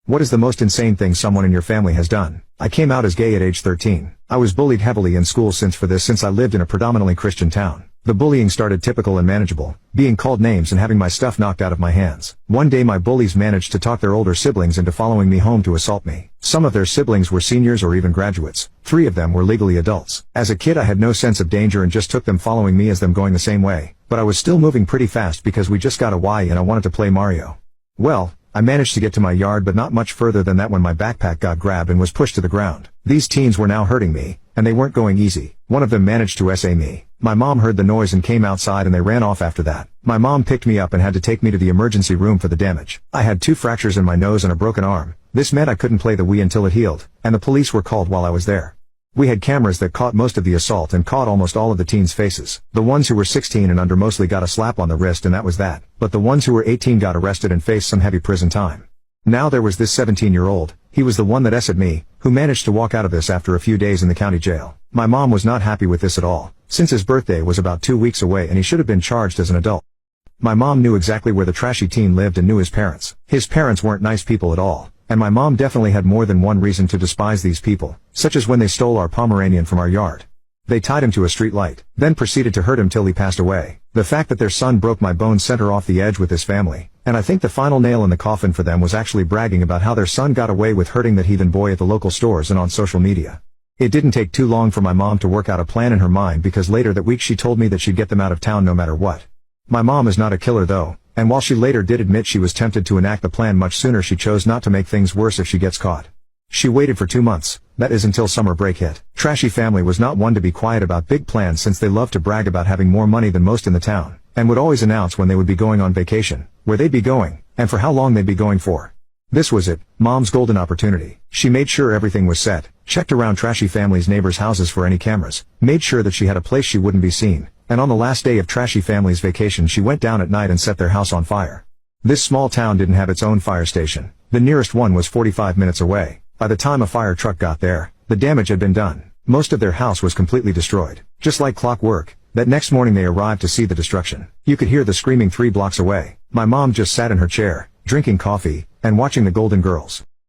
What is the most insane thing someone in your family has done? I came out as gay at age 13. I was bullied heavily in school since I lived in a predominantly Christian town. The bullying started typical and manageable, being called names and having my stuff knocked out of my hands. One day my bullies managed to talk their older siblings into following me home to assault me. Some of their siblings were seniors or even graduates. 3 of them were legally adults. As a kid I had no sense of danger and just took them following me as them going the same way. But I was still moving pretty fast because we just got a Y and I wanted to play Mario. Well, I managed to get to my yard but not much further than that when my backpack got grabbed and was pushed to the ground. These teens were now hurting me, and they weren't going easy. One of them managed to SA me. My mom heard the noise and came outside and they ran off after that. My mom picked me up and had to take me to the emergency room for the damage. I had 2 fractures in my nose and a broken arm. This meant I couldn't play the Wii until it healed, and the police were called while I was there. We had cameras that caught most of the assault and caught almost all of the teens' faces. The ones who were 16 and under mostly got a slap on the wrist and that was that. But the ones who were 18 got arrested and faced some heavy prison time. Now there was this 17-year-old, he was the one that SA'd me, who managed to walk out of this after a few days in the county jail. My mom was not happy with this at all, since his birthday was about 2 weeks away and he should have been charged as an adult. My mom knew exactly where the trashy teen lived and knew his parents. His parents weren't nice people at all, and my mom definitely had more than one reason to despise these people, such as when they stole our Pomeranian from our yard. They tied him to a street light, then proceeded to hurt him till he passed away. The fact that their son broke my bones sent her off the edge with his family, and I think the final nail in the coffin for them was actually bragging about how their son got away with hurting that heathen boy at the local stores and on social media. It didn't take too long for my mom to work out a plan in her mind because later that week she told me that she'd get them out of town no matter what. My mom is not a killer though, and while she later did admit she was tempted to enact the plan much sooner, she chose not to make things worse if she gets caught. She waited for 2 months, that is until summer break hit. Trashy family was not one to be quiet about big plans since they loved to brag about having more money than most in the town, and would always announce when they would be going on vacation, where they'd be going, and for how long they'd be going for. This was it, Mom's golden opportunity. She made sure everything was set, checked around Trashy family's neighbors' houses for any cameras, made sure that she had a place she wouldn't be seen, and on the last day of Trashy family's vacation she went down at night and set their house on fire. This small town didn't have its own fire station. The nearest one was 45 minutes away. By the time a fire truck got there, the damage had been done. Most of their house was completely destroyed. Just like clockwork, that next morning they arrived to see the destruction. You could hear the screaming 3 blocks away. My mom just sat in her chair, drinking coffee, and watching the Golden Girls.